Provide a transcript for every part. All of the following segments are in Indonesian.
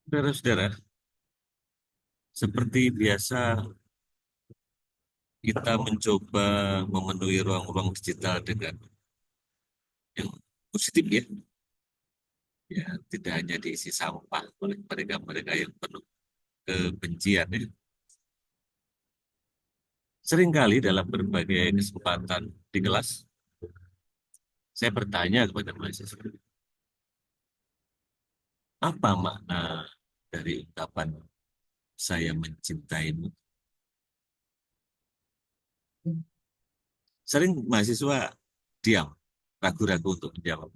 Saudara-saudara, seperti biasa kita mencoba memenuhi ruang-ruang digital dengan yang positif ya. Ya, tidak hanya diisi sampah oleh mereka-mereka yang penuh kebencian ya. Seringkali dalam berbagai kesempatan di kelas, saya bertanya kepada mahasiswa, apa makna dari ungkapan saya mencintaimu? Sering mahasiswa diam, ragu-ragu untuk menjawab.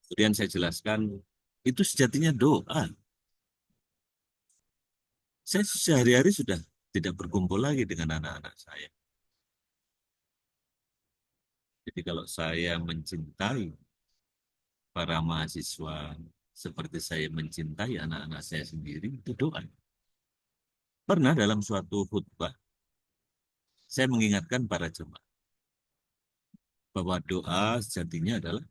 Kemudian saya jelaskan, itu sejatinya doa. Saya sehari-hari sudah tidak berkumpul lagi dengan anak-anak saya. Jadi kalau saya mencintai para mahasiswa seperti saya mencintai anak-anak saya sendiri, itu doa. Pernah dalam suatu khutbah, saya mengingatkan para jemaah bahwa doa sejatinya adalah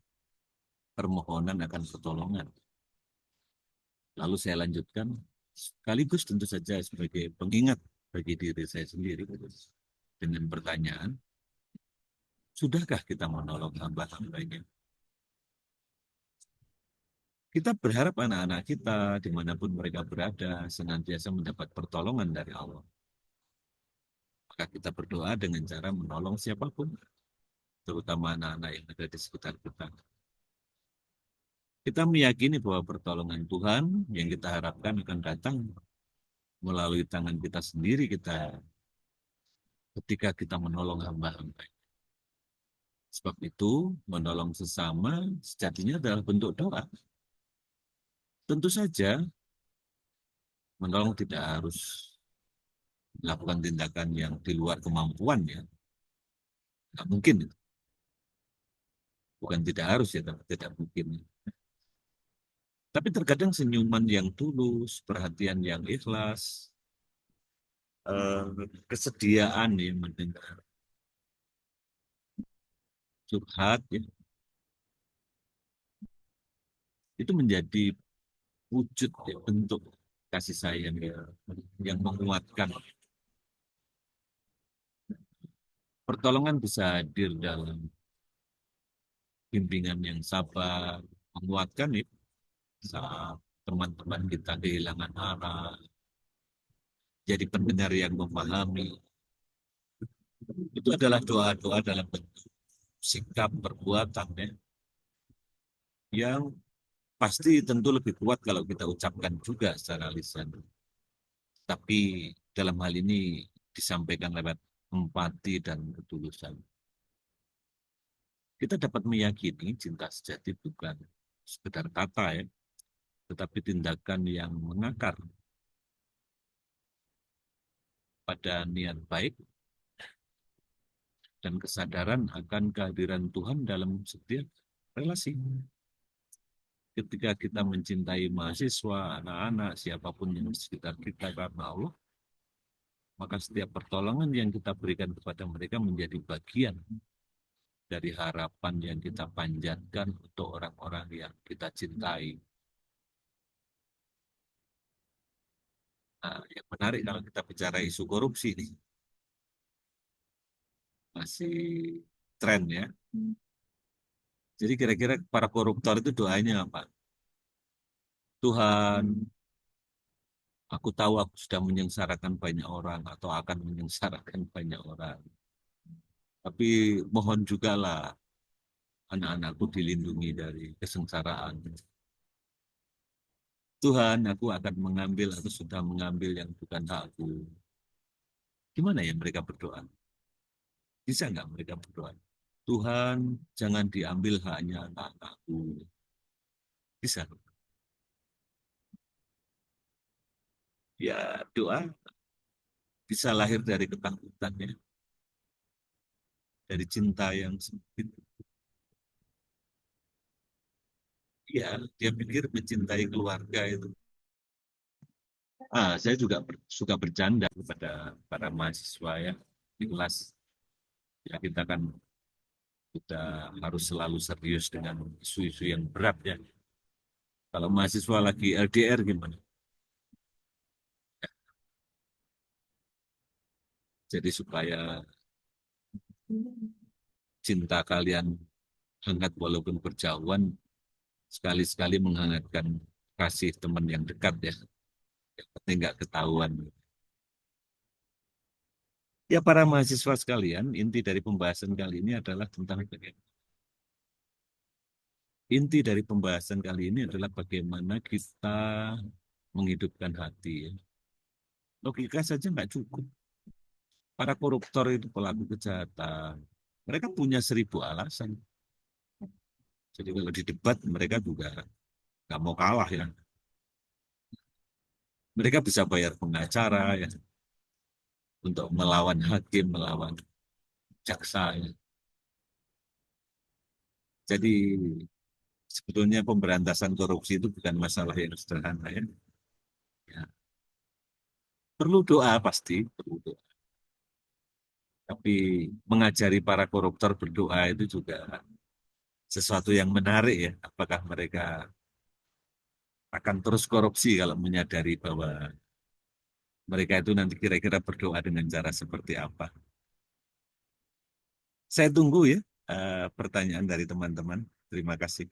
permohonan akan pertolongan. Lalu saya lanjutkan, sekaligus tentu saja sebagai pengingat bagi diri saya sendiri dengan pertanyaan, sudahkah kita menolong hamba-hambanya? Kita berharap anak-anak kita, dimanapun mereka berada, senantiasa mendapat pertolongan dari Allah. Maka kita berdoa dengan cara menolong siapapun, terutama anak-anak yang ada di sekitar kita. Kita meyakini bahwa pertolongan Tuhan yang kita harapkan akan datang melalui tangan kita sendiri kita ketika kita menolong hamba-hamba. Sebab itu, menolong sesama sejatinya adalah bentuk doa. Tentu saja, menolong tidak harus melakukan tindakan yang di luar kemampuan ya. Nggak mungkin. Bukan tidak harus ya, tapi tidak mungkin. Tapi terkadang senyuman yang tulus, perhatian yang ikhlas, kesediaan ya mendengar curhat ya, itu menjadi wujud ya, bentuk kasih sayang ya, yang menguatkan. Pertolongan bisa hadir dalam bimbingan yang sabar, menguatkan ya, saat teman-teman kita kehilangan arah, jadi pendengar yang memahami. Itu adalah doa-doa dalam bentuk sikap perbuatan ya, yang pasti tentu lebih kuat kalau kita ucapkan juga secara lisan. Tapi dalam hal ini disampaikan lewat empati dan ketulusan. Kita dapat meyakini cinta sejati bukan sekedar kata ya, tetapi tindakan yang mengakar pada niat baik dan kesadaran akan kehadiran Tuhan dalam setiap relasi. Ketika kita mencintai mahasiswa, anak-anak, siapapun yang di sekitar kita karena Allah, maka setiap pertolongan yang kita berikan kepada mereka menjadi bagian dari harapan yang kita panjatkan untuk orang-orang yang kita cintai. Nah, yang menarik kalau kita bicara isu korupsi nih, masih tren ya. Jadi kira-kira para koruptor itu doanya apa? Tuhan, aku tahu aku sudah menyengsarakan banyak orang atau akan menyengsarakan banyak orang. Tapi mohon juga lah anak-anakku dilindungi dari kesengsaraan. Tuhan, aku akan mengambil atau sudah mengambil yang bukan hakku. Gimana ya mereka berdoa? Bisa nggak mereka berdoa? Tuhan, jangan diambil haknya anak-anakku. Bisa. Ya, doa bisa lahir dari ketakutan ya, dari cinta yang sempit. Ya, dia pikir mencintai keluarga itu. Saya juga suka bercanda kepada para mahasiswa ya di kelas. Ya, kita kan harus selalu serius dengan isu-isu yang berat ya. Kalau mahasiswa lagi LDR gimana? Jadi supaya cinta kalian hangat walaupun berjauhan, sekali-sekali menghangatkan kasih teman yang dekat ya. Yang penting nggak ketahuan. Ya para mahasiswa sekalian, inti dari pembahasan kali ini adalah tentang inti dari pembahasan kali ini adalah bagaimana kita menghidupkan hati. Ya. Logika saja nggak cukup. Para koruptor itu pelaku kejahatan. Mereka punya 1.000 alasan. Jadi kalau di debat mereka juga nggak mau kalah ya. Mereka bisa bayar pengacara ya untuk melawan hakim, melawan jaksa. Ya. Jadi sebetulnya pemberantasan korupsi itu bukan masalah yang sederhana ya. Ya, perlu doa pasti, perlu doa. Tapi mengajari para koruptor berdoa itu juga sesuatu yang menarik ya. Apakah mereka akan terus korupsi kalau menyadari bahwa mereka itu nanti kira-kira berdoa dengan cara seperti apa? Saya tunggu ya pertanyaan dari teman-teman. Terima kasih.